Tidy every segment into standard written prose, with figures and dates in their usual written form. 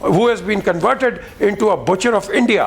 who has been converted into a butcher of India।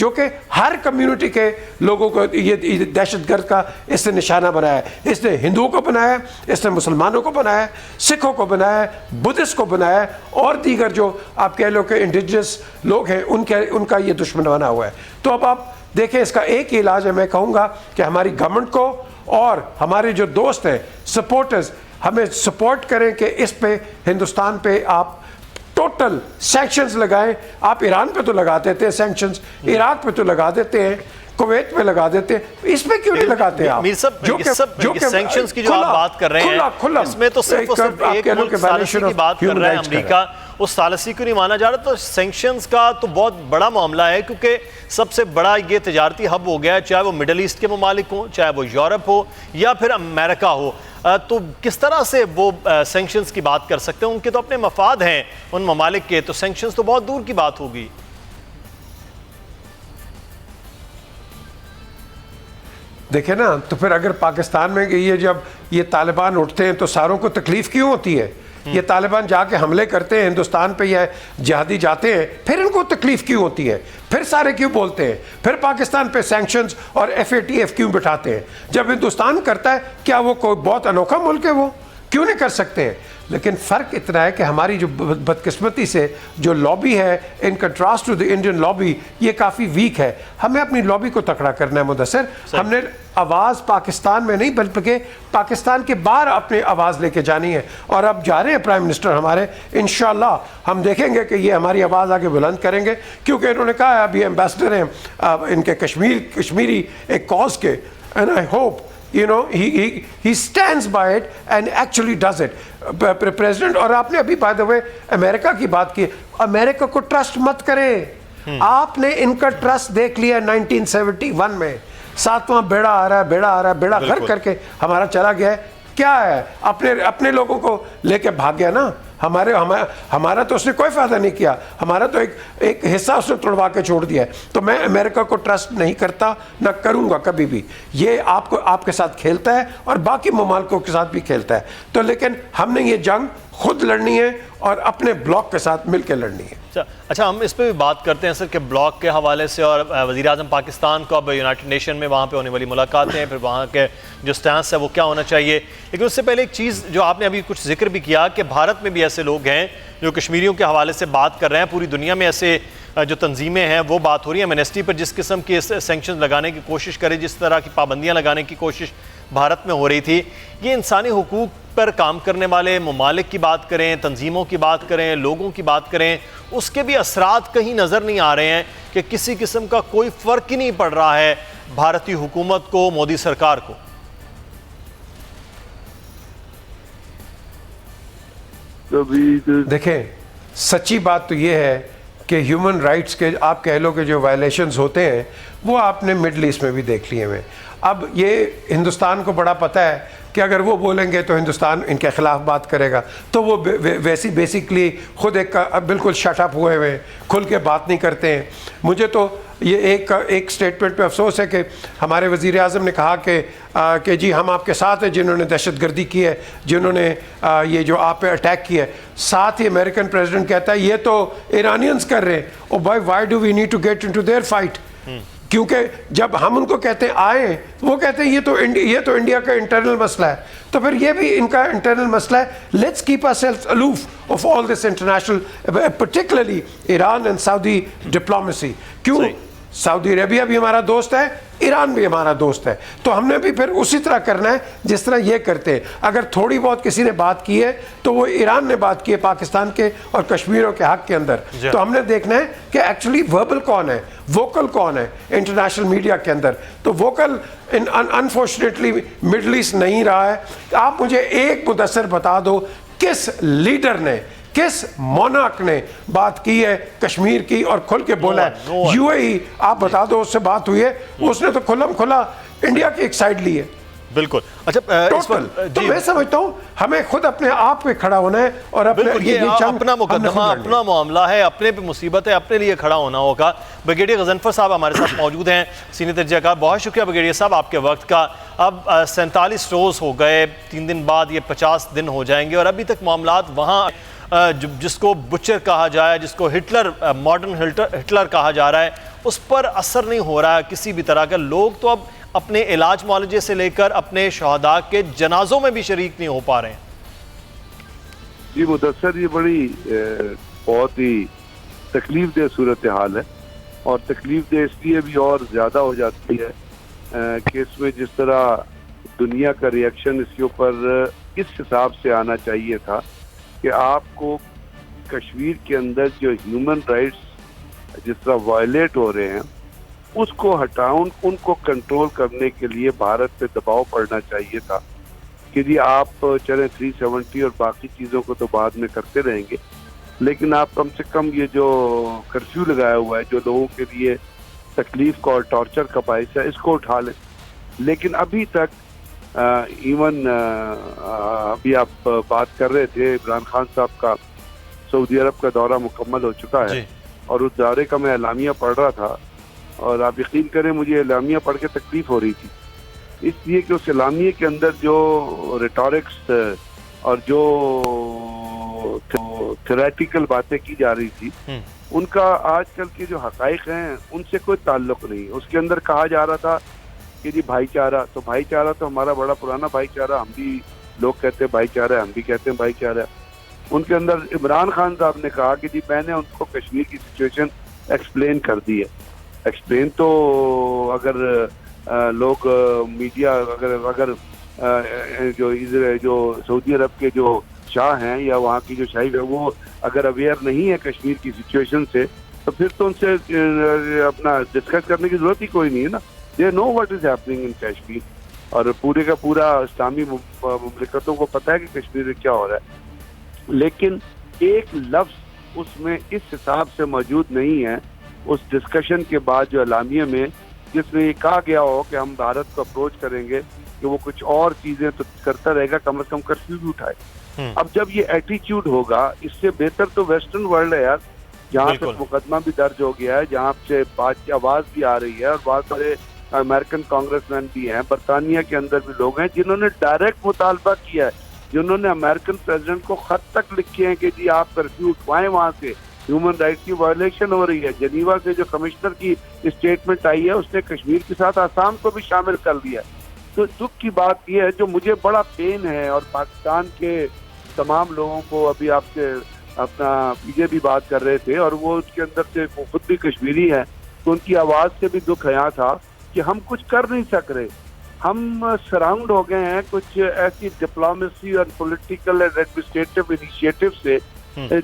جو کہ ہر community کے لوگوں کو یہ دہشت گرد کا اس نے نشانہ بنایا ہے. اس نے ہندوؤں کو بنایا ہے, اس نے مسلمانوں کو بنایا ہے, سکھوں کو بنایا ہے, بدھسٹ کو بنایا ہے, اور دیگر جو آپ کہہ لو کہ انڈیجنس لوگ ہیں ان کا یہ دشمن بنا ہوا ہے. تو اب آپ دیکھیں اس کا ایک ہی علاج ہے, میں کہوں گا کہ ہماری گورنمنٹ کو اور ہمارے جو دوست ہیں سپورٹرز ہمیں سپورٹ کریں کہ اس پہ ہندوستان پہ آپ ٹوٹل سینکشنز لگائیں. آپ ایران پہ تو لگا دیتے ہیں سینکشنز, عراق پہ تو لگا دیتے ہیں, کویت پہ لگا دیتے ہیں, اس پہ کیوں نہیں لگاتے آپ؟ میر صاحب یہ سینکشنز کی جو آپ بات کر رہے ہیں اس میں تو صرف ایک ملک ثالثی کی بات کر رہا ہے امریکہ, اس ثالثی کو نہیں مانا جا رہا. تو سینکشنز کا تو بہت بڑا معاملہ ہے کیونکہ سب سے بڑا یہ تجارتی ہب ہو گیا ہے, چاہے وہ مڈل ایسٹ کے ممالک ہوں, چاہے وہ یورپ ہو یا پھر امریکہ ہو. تو کس طرح سے وہ سینکشنز کی بات کر سکتے ہیں؟ ان کے تو اپنے مفاد ہیں ان ممالک کے, تو سینکشنز تو بہت دور کی بات ہوگی. دیکھیں نا, تو پھر اگر پاکستان میں یہ جب یہ طالبان اٹھتے ہیں تو ساروں کو تکلیف کیوں ہوتی ہے؟ یہ طالبان جا کے حملے کرتے ہیں ہندوستان پہ یا جہادی جاتے ہیں, پھر ان کو تکلیف کیوں ہوتی ہے؟ پھر سارے کیوں بولتے ہیں؟ پھر پاکستان پہ سینکشنز اور FATF کیوں بٹھاتے ہیں؟ جب ہندوستان کرتا ہے, کیا وہ کوئی بہت انوکھا ملک ہے؟ وہ کیوں نہیں کر سکتے ہیں؟ لیکن فرق اتنا ہے کہ ہماری جو بدقسمتی سے جو لابی ہے in contrast to the Indian lobby, یہ کافی ویک ہے. ہمیں اپنی لابی کو تکڑا کرنا ہے مدثر. ہم نے آواز پاکستان میں نہیں بلکہ پاکستان کے باہر اپنی آواز لے کے جانی ہے, اور اب جا رہے ہیں پرائم منسٹر ہمارے, انشاءاللہ ہم دیکھیں گے کہ یہ ہماری آواز آگے بلند کریں گے, کیونکہ انہوں نے کہا ہے ابھی ایمبیسڈر ہیں ان کے کشمیری ایک کاز کے, and I hope you know he stands by it and actually does it. President, اور آپ نے ابھی by the way امریکہ کی بات کی, امریکہ کو ٹرسٹ مت کریں. آپ نے ان کا ٹرسٹ دیکھ لیا 1971 میں, 7واں بیڑا آ رہا ہے, بیڑا غرق کر کے ہمارا چلا گیا ہے. کیا ہے, اپنے لوگوں کو لے کے بھاگ گیا نا. ہمارا تو اس نے کوئی فائدہ نہیں کیا, ہمارا تو ایک حصہ اس نے توڑوا کے چھوڑ دیا ہے. تو میں امریکہ کو ٹرسٹ نہیں کرتا, نہ کروں گا کبھی بھی. یہ آپ کے ساتھ کھیلتا ہے اور باقی ممالکوں کے ساتھ بھی کھیلتا ہے. تو لیکن ہم نے یہ جنگ خود لڑنی ہے اور اپنے بلاک کے ساتھ مل کے لڑنی ہے. اچھا, ہم اس پہ بھی بات کرتے ہیں سر کہ بلاک کے حوالے سے, اور وزیر اعظم پاکستان کو اب یونائٹڈ نیشن میں وہاں پہ ہونے والی ملاقاتیں ہیں, پھر وہاں کے جو سٹانس ہے وہ کیا ہونا چاہیے. لیکن اس سے پہلے ایک چیز جو آپ نے ابھی کچھ ذکر بھی کیا کہ بھارت میں بھی ایسے لوگ ہیں جو کشمیریوں کے حوالے سے بات کر رہے ہیں. پوری دنیا میں ایسے جو تنظیمیں ہیں وہ بات ہو رہی ہیں امنیسٹی پر جس قسم کی سینکشن لگانے کی کوشش کرے, جس طرح کی پابندیاں لگانے کی کوشش بھارت میں ہو رہی تھی. یہ انسانی حقوق پر کام کرنے والے ممالک کی بات کریں, تنظیموں کی بات کریں, لوگوں کی بات کریں, اس کے بھی اثرات کہیں نظر نہیں آ رہے ہیں کہ کسی قسم کا کوئی فرق ہی نہیں پڑ رہا ہے بھارتی حکومت کو, مودی سرکار کو. دیکھیں, سچی بات تو یہ ہے کہ ہیومن رائٹس کے آپ کہہ لو کہ جو وائلیشنز ہوتے ہیں وہ آپ نے مڈل ایسٹ میں بھی دیکھ لیے ہوئے. اب یہ ہندوستان کو بڑا پتہ ہے کہ اگر وہ بولیں گے تو ہندوستان ان کے خلاف بات کرے گا, تو وہ ویسی بیسکلی خود ایک بالکل شٹ اپ ہوئے ہوئے کھل کے بات نہیں کرتے ہیں. مجھے تو یہ ایک سٹیٹمنٹ پہ افسوس ہے کہ ہمارے وزیر اعظم نے کہا کہ جی ہم آپ کے ساتھ ہیں جنہوں نے دہشت گردی کی ہے, جنہوں نے یہ جو آپ پہ اٹیک کیا ہے. ساتھ ہی امریکن پریزیڈنٹ کہتا ہے یہ تو ایرانینز کر رہے ہیں. او بھائی, why do we need to get into their fight? کیونکہ جب ہم ان کو کہتے ہیں آئیں, وہ کہتے ہیں یہ تو انڈیا کا انٹرنل مسئلہ ہے. تو پھر یہ بھی ان کا انٹرنل مسئلہ ہے. Let's keep ourselves aloof of all this international, particularly Iran and Saudi diplomacy. کیوں؟ سعودی عربیہ بھی ہمارا دوست ہے, ایران بھی ہمارا دوست ہے. تو ہم نے بھی پھر اسی طرح کرنا ہے جس طرح یہ کرتے ہیں. اگر تھوڑی بہت کسی نے بات کی ہے تو وہ ایران نے بات کی ہے پاکستان کے اور کشمیروں کے حق کے اندر. تو ہم نے دیکھنا ہے کہ ایکچولی وربل کون ہے, ووکل کون ہے انٹرنیشنل میڈیا کے اندر. تو ووکل انفارچونیٹلی مڈل ایسٹ نہیں رہا ہے. آپ مجھے ایک مدثر بتا دو کس لیڈر نے, کس مونارک نے بات کی ہے کشمیر کی اور کھل کے بولا ہے؟ یو اے ای, آپ بتا دو اس سے بات ہوئی ہے, اس نے تو کھلم کھلا انڈیا کی ایک سائڈ لی ہے. بالکل. اچھا, تو میں سمجھتا ہوں ہمیں خود اپنے آپ پہ کھڑا ہونا ہے اور اپنا مقدمہ, اپنا معاملہ ہے, اپنے پہ مصیبت ہے, اپنے لیے کھڑا ہونا ہوگا. بریگیڈیئر غضنفر صاحب ہمارے ساتھ موجود ہیں, سینئر تجزیہ کار. بہت شکریہ بریگیڈیئر صاحب آپ کے وقت کا. اب 47 روز ہو گئے, 3 دن بعد یہ 50 دن ہو جائیں گے, اور ابھی تک معاملات وہاں جس کو بچر کہا جائے, جس کو ہٹلر, ماڈرن ہٹلر کہا جا رہا ہے, اس پر اثر نہیں ہو رہا ہے کسی بھی طرح کا. لوگ تو اب اپنے علاج معالجے سے لے کر اپنے شہداء کے جنازوں میں بھی شریک نہیں ہو پا رہے ہیں. جی مدثر، یہ بڑی بہت ہی تکلیف دہ صورتحال ہے، اور تکلیف دہ اس لیے بھی اور زیادہ ہو جاتی ہے کہ اس میں جس طرح دنیا کا ریئیکشن اس کے اوپر اس حساب سے آنا چاہیے تھا کہ آپ کو کشمیر کے اندر جو ہیومن رائٹس جس طرح وائلیٹ ہو رہے ہیں اس کو ہٹاؤں، ان کو کنٹرول کرنے کے لیے بھارت پہ دباؤ پڑنا چاہیے تھا کہ جی آپ چلیں 370 اور باقی چیزوں کو تو بعد میں کرتے رہیں گے، لیکن آپ کم سے کم یہ جو کرفیو لگایا ہوا ہے جو لوگوں کے لیے تکلیف کا اور ٹارچر کا باعث ہے اس کو اٹھا لیں. لیکن ابھی تک ایون ابھی آپ بات کر رہے تھے عمران خان صاحب کا سعودی عرب کا دورہ مکمل ہو چکا ہے، اور اس دورے کا میں اعلامیہ پڑھ رہا تھا، اور آپ یقین کریں مجھے اعلامیہ پڑھ کے تکلیف ہو رہی تھی، اس لیے کہ اس اعلامیہ کے اندر جو ریٹورکس اور جو تھیوریٹیکل باتیں کی جا رہی تھی ان کا آج کل کے جو حقائق ہیں ان سے کوئی تعلق نہیں. اس کے اندر کہا جا رہا تھا کہ جی بھائی چارہ، تو بھائی چارہ تو ہمارا بڑا پرانا بھائی چارہ، ہم بھی لوگ کہتے ہیں بھائی چارہ ہے، ہم بھی کہتے ہیں بھائی چارہ. ان کے اندر عمران خان صاحب نے کہا کہ جی میں نے ان کو کشمیر کی سچویشن ایکسپلین کر دی ہے. ایکسپلین تو اگر لوگ میڈیا اگر جو سعودی عرب کے جو شاہ ہیں یا وہاں کی جو شاہی ہے وہ اگر اویئر نہیں ہے کشمیر کی سچویشن سے تو پھر تو ان سے اپنا ڈسکس کرنے کی ضرورت ہی کوئی نہیں ہے نا. They know what is happening in Kashmir, اور پورے کا پورا اسلامی مملکتوں کو پتہ ہے کہ کشمیر میں کیا ہو رہا ہے. لیکن ایک لفظ اس میں اس حساب سے موجود نہیں ہے اس ڈسکشن کے بعد جو اعلامیہ میں، جس میں یہ کہا گیا ہو کہ ہم بھارت کو اپروچ کریں گے کہ وہ کچھ اور چیزیں تو کرتا رہے گا، کم از کم کرفیو بھی اٹھائے. اب جب یہ ایٹیچیوڈ ہوگا اس سے بہتر تو ویسٹرن ورلڈ ہے یار، جہاں سے مقدمہ بھی درج ہو گیا ہے، جہاں سے بات کی آواز بھی آ رہی ہے، اور بہت سارے امریکن کانگریس مین بھی ہیں، برطانیہ کے اندر بھی لوگ ہیں جنہوں نے ڈائریکٹ مطالبہ کیا ہے، جنہوں نے امریکن پریزیڈنٹ کو خط تک لکھے ہیں کہ جی آپ کرفیو اٹھوائیں، وہاں سے ہیومن رائٹس کی وائلیشن ہو رہی ہے. جنیوا سے جو کمشنر کی اسٹیٹمنٹ آئی ہے اس نے کشمیر کے ساتھ آسام کو بھی شامل کر دیا. تو دکھ کی بات یہ ہے جو مجھے بڑا پین ہے، اور پاکستان کے تمام لوگوں کو، ابھی آپ سے اپنا پیجے بھی بات کر رہے تھے اور وہ اس کے اندر سے خود بھی کشمیری ہیں، تو ان کی آواز سے بھی دکھ یہاں تھا کہ ہم کچھ کر نہیں سک رہے. ہم سراؤنڈ ہو گئے ہیں کچھ ایسی ڈپلومیسی اور پولیٹیکل اینڈ ایڈمنسٹریٹو انیشیٹو سے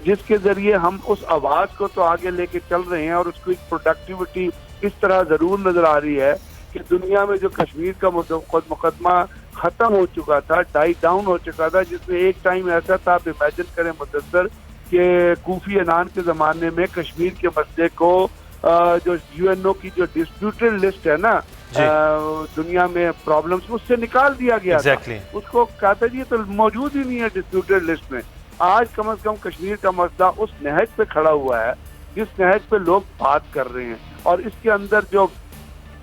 جس کے ذریعے ہم اس آواز کو تو آگے لے کے چل رہے ہیں، اور اس کو ایک پروڈکٹیوٹی اس طرح ضرور نظر آ رہی ہے کہ دنیا میں جو کشمیر کا مقدمہ ختم ہو چکا تھا، ڈائی ڈاؤن ہو چکا تھا، جس میں ایک ٹائم ایسا تھا، آپ امیجن کریں مدثر، کہ کوفی عنان کے زمانے میں کشمیر کے مسئلے کو جو یو این او کی جو ڈسپیوٹڈ لسٹ ہے نا دنیا میں پرابلمس، اس سے نکال دیا گیا تھا. اس کو کہتا جی تو موجود ہی نہیں ہے ڈسپیوٹڈ لسٹ میں. آج کم از کم کشمیر کا مسئلہ اس نہج پہ کھڑا ہوا ہے جس نہج پہ لوگ بات کر رہے ہیں، اور اس کے اندر جو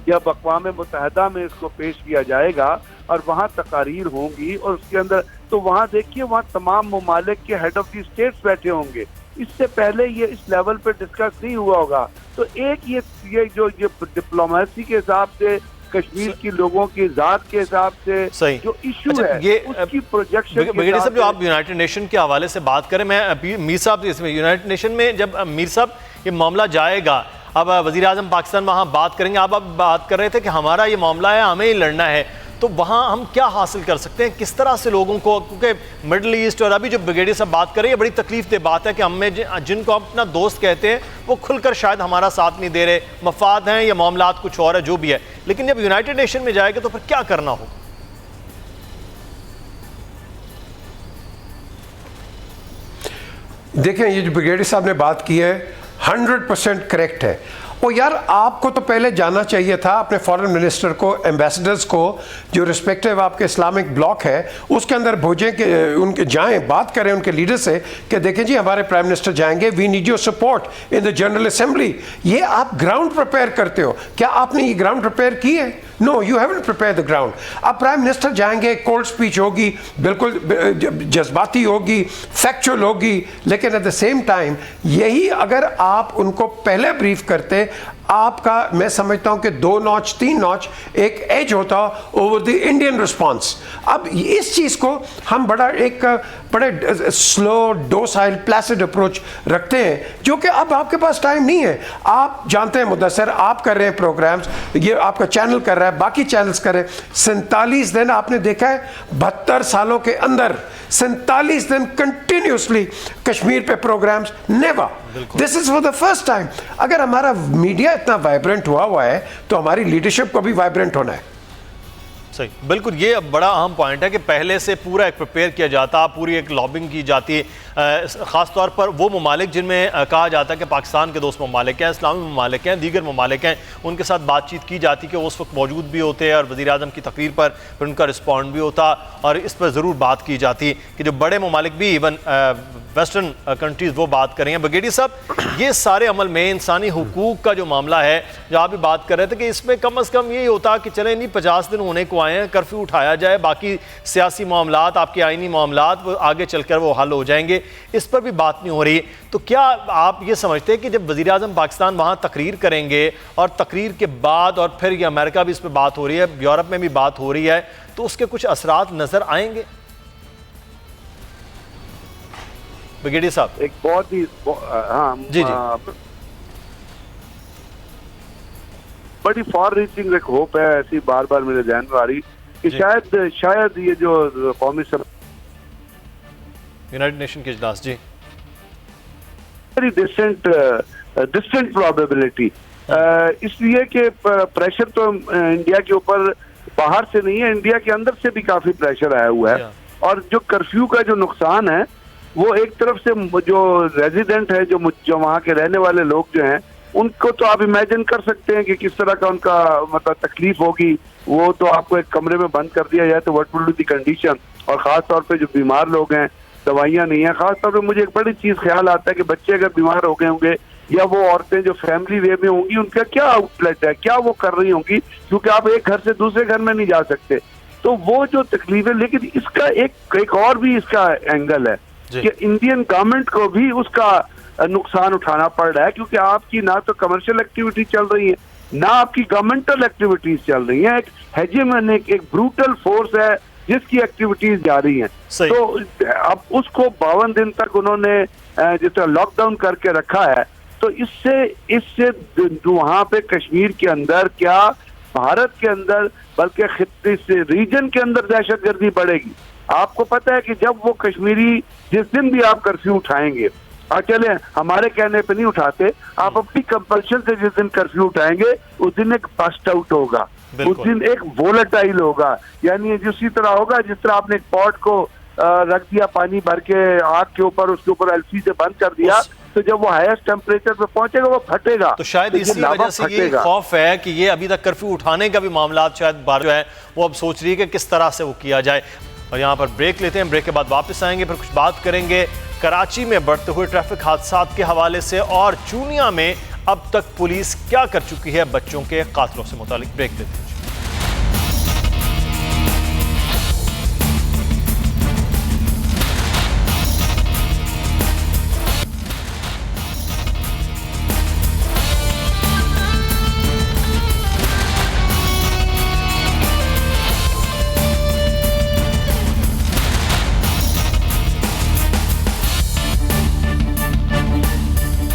جب اقوام متحدہ میں اس کو پیش کیا جائے گا اور وہاں تقاریر ہوں گی، اور اس کے اندر تو وہاں دیکھیے وہاں تمام ممالک کے ہیڈ آف دی اسٹیٹس بیٹھے ہوں گے. اس سے پہلے یہ اس لیول پہ ڈسکس نہیں ہوا ہوگا. تو ایک یہ جو ڈپلومیسی کے حساب سے کشمیر کی لوگوں کی ذات کے حساب سے جو ایشو ہے اس کی پروجیکشن بگیڑی صاحب، جو آپ یونائٹڈ نیشن کے حوالے سے بات کریں، میں میر صاحب اس میں یونائٹڈ نیشن میں جب میر صاحب یہ معاملہ جائے گا، اب وزیر اعظم پاکستان وہاں بات کریں گے، آپ بات کر رہے تھے کہ ہمارا یہ معاملہ ہے، ہمیں ہی لڑنا ہے، تو وہاں ہم کیا حاصل کر سکتے ہیں؟ کس طرح سے لوگوں کو، کیونکہ مڈل ایسٹ اور ابھی جو بگیڑی صاحب بات کر رہے ہیں، یہ بڑی تکلیف دہ بات ہے کہ ہم میں جن کو اپنا دوست کہتے ہیں وہ کھل کر شاید ہمارا ساتھ نہیں دے رہے، مفاد ہیں یا معاملات کچھ اور ہے، جو بھی ہے، لیکن جب یونائٹڈ نیشن میں جائے گا تو پھر کیا کرنا ہوگا؟ دیکھیں یہ جو بگیڑی صاحب نے بات کی ہے 100% کریکٹ ہے. وہ یار آپ کو تو پہلے جاننا چاہیے تھا اپنے فارن منسٹر کو، ایمبیسڈرز کو، جو رسپیکٹیو آپ کے اسلامک بلاک ہے اس کے اندر بھیجیں کہ ان کے جائیں، بات کریں ان کے لیڈر سے کہ دیکھیں جی ہمارے پرائم منسٹر جائیں گے، we need your support in the general assembly. یہ آپ گراؤنڈ پریپیئر کرتے ہو، کیا آپ نے یہ گراؤنڈ پریپیئر کی ہے؟ No, you haven't prepare the ground. اب پرائم منسٹر جائیں گے، کولڈ اسپیچ ہوگی، بالکل جذباتی ہوگی، فیکچوئل ہوگی، لیکن ایٹ دا سیم ٹائم یہی اگر آپ ان کو پہلے بریف کرتے، آپ کا میں سمجھتا ہوں کہ 2 نوچ 3 نوچ ایک ایج ہوتا اوور دی انڈین رسپانس. اب اس چیز کو ہم بڑے سلو ڈوسائل پلیسڈ اپروچ رکھتے ہیں جو کہ اب آپ کے پاس ٹائم نہیں ہے. آپ جانتے ہیں مدثر، آپ کر رہے ہیں پروگرامز، یہ آپ کا چینل کر رہا ہے، باقی چینلز کر رہے ہیں. 47 دن آپ نے دیکھا ہے 72 سالوں کے اندر 47 دن کنٹینیوسلی کشمیر پہ programmes. Never, this is for the first time. اگر ہمارا میڈیا اتنا وائبرنٹ ہوا ہے تو ہماری لیڈرشپ کو بھی وائبرنٹ ہونا ہے. صحیح، بالکل. یہ بڑا اہم پوائنٹ ہے کہ پہلے سے پورا ایک پریپیئر کیا جاتا، پوری ایک لابنگ کی جاتی ہے، خاص طور پر وہ ممالک جن میں کہا جاتا ہے کہ پاکستان کے دوست ممالک ہیں، اسلامی ممالک ہیں، دیگر ممالک ہیں، ان کے ساتھ بات چیت کی جاتی کہ وہ اس وقت موجود بھی ہوتے ہیں اور وزیر اعظم کی تقریر پر پھر ان کا رسپونڈ بھی ہوتا اور اس پر ضرور بات کی جاتی کہ جو بڑے ممالک بھی ایون ویسٹرن کنٹریز وہ بات کر رہی ہیں. بگیڑی صاحب، یہ سارے عمل میں انسانی حقوق کا جو معاملہ ہے، جو آپ بھی بات کر رہے تھے کہ اس میں کم از کم یہی ہوتا کہ چلیں نہیں 50 دن ہونے کو آئے ہیں، کرفیو اٹھایا جائے، باقی سیاسی معاملات، آپ کے آئینی معاملات وہ آگے چل کر وہ حل ہو جائیں گے، اس پر بھی بات نہیں ہو رہی. تو کیا آپ یہ سمجھتے ہیں کہ جب وزیر اعظم پاکستان وہاں تقریر کریں گے اور تقریر کے بعد اور پھر یہ امریکہ بھی اس پہ بات ہو رہی ہے، یورپ میں بھی بات ہو رہی ہے، تو اس کے کچھ اثرات نظر آئیں گے؟ بگیڑی صاحب ایک بہت ہی جی بڑی فار ریچنگ ایک ہوپ ہے، ایسی بار بار میرے ذہن میں آ رہی کہ شاید یہ جو قومی یونائٹڈ نیشن کے اجلاس جی ڈسٹنٹ پرابیبلٹی، اس لیے کہ پریشر تو انڈیا کے اوپر باہر سے نہیں ہے، انڈیا کے اندر سے بھی کافی پریشر آیا ہوا ہے. اور جو کرفیو کا جو نقصان ہے وہ ایک طرف سے جو ریزیڈنٹ ہے، جو وہاں کے رہنے والے لوگ جو ہیں، ان کو تو آپ امیجن کر سکتے ہیں کہ کس طرح کا ان کا مطلب تکلیف ہوگی. وہ تو آپ کو ایک کمرے میں بند کر دیا جائے تو what will be the condition. اور خاص طور پہ جو بیمار لوگ ہیں، دوائیاں نہیں ہیں. خاص طور پہ مجھے ایک بڑی چیز خیال آتا ہے کہ بچے اگر بیمار ہو گئے ہوں گے یا وہ عورتیں جو فیملی وے میں ہوں گی، ان کا کیا آؤٹ لیٹ ہے، کیا وہ کر رہی ہوں گی، کیونکہ آپ ایک گھر سے دوسرے گھر میں نہیں جا سکتے. تو وہ جو تکلیفیں، لیکن اس کا ایک اور بھی اس کا اینگل ہے کہ انڈین گورنمنٹ کو بھی اس کا نقصان اٹھانا پڑ رہا ہے، کیونکہ آپ کی نہ تو کمرشل ایکٹیویٹی چل رہی ہے، نہ آپ کی گورنمنٹل ایکٹیویٹیز چل رہی ہیں. ایک ہیجیمنک، ایک بروٹل فورس ہے جس کی ایکٹیویٹیز جاری ہیں. تو اب اس کو 52 دن تک انہوں نے جس طرح لاک ڈاؤن کر کے رکھا ہے، تو اس سے وہاں پہ کشمیر کے اندر کیا بھارت کے اندر بلکہ خطے سے ریجن کے اندر دہشت گردی بڑھے گی. آپ کو پتہ ہے کہ جب وہ کشمیری جس دن بھی آپ کرفیو اٹھائیں گے، اور چلیں ہمارے کہنے پہ نہیں اٹھاتے، آپ اپنی کمپلشن سے جس دن کرفیو اٹھائیں گے اس دن ایک بسٹ آؤٹ ہوگا، اس دن ایک وولٹائل ہوگا. یعنی اسی طرح ہوگا جس طرح آپ نے ایک پاٹ کو رکھ دیا پانی بھر کے آگ کے اوپر، اس کے اوپر ایل سے بند کر دیا، تو جب وہ ہائیسٹ ٹیمپریچر پہ پہنچے گا وہ پھٹے گا. تو شاید اسی وجہ سے یہ خوف ہے کہ یہ ابھی تک کرفیو اٹھانے کا بھی معاملات شاید بار جو ہے وہ اب سوچ رہی ہے کہ کس طرح سے وہ کیا جائے. اور یہاں پر بریک لیتے ہیں، بریک کے بعد واپس آئیں گے، پھر کچھ بات کریں گے کراچی میں بڑھتے ہوئے ٹریفک حادثات کے حوالے سے اور چونیا میں اب تک پولیس کیا کر چکی ہے بچوں کے قاتلوں سے متعلق. بریک لیتے ہیں.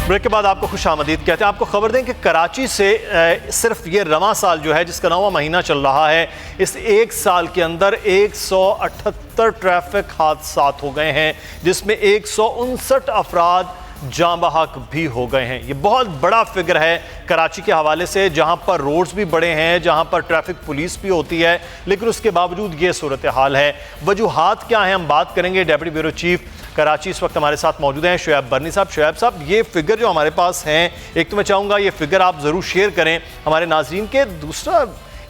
بریک کے بعد آپ کو خوش آمدید کہتے ہیں. آپ کو خبر دیں کہ کراچی سے صرف یہ رواں سال جو ہے جس کا 9واں مہینہ چل رہا ہے، اس ایک سال کے اندر 178 ٹریفک حادثات ہو گئے ہیں، جس میں 159 افراد جاں بحق بھی ہو گئے ہیں. یہ بہت بڑا فگر ہے کراچی کے حوالے سے، جہاں پر روڈز بھی بڑے ہیں، جہاں پر ٹریفک پولیس بھی ہوتی ہے، لیکن اس کے باوجود یہ صورتحال ہے. وجوہات کیا ہیں ہم بات کریں گے. ڈیپٹی بیورو چیف کراچی اس وقت ہمارے ساتھ موجود ہیں، شعیب برنی صاحب. شعیب صاحب، یہ فگر جو ہمارے پاس ہیں، ایک تو میں چاہوں گا یہ فگر آپ ضرور شیئر کریں ہمارے ناظرین کے. دوسرا،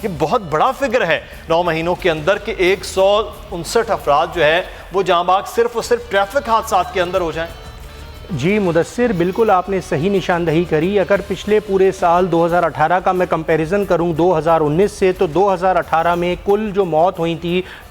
یہ بہت بڑا فگر ہے 9 مہینوں کے اندر کہ 159 افراد جو ہے وہ جاں بحق صرف اور صرف ٹریفک حادثات کے اندر ہو جائیں. جی مدثر، بالکل آپ نے صحیح نشاندہی کری. اگر پچھلے پورے سال 2018 کا میں کمپیریزن کروں 2019 سے، تو 2018 میں کل جو موت ہوئی تھی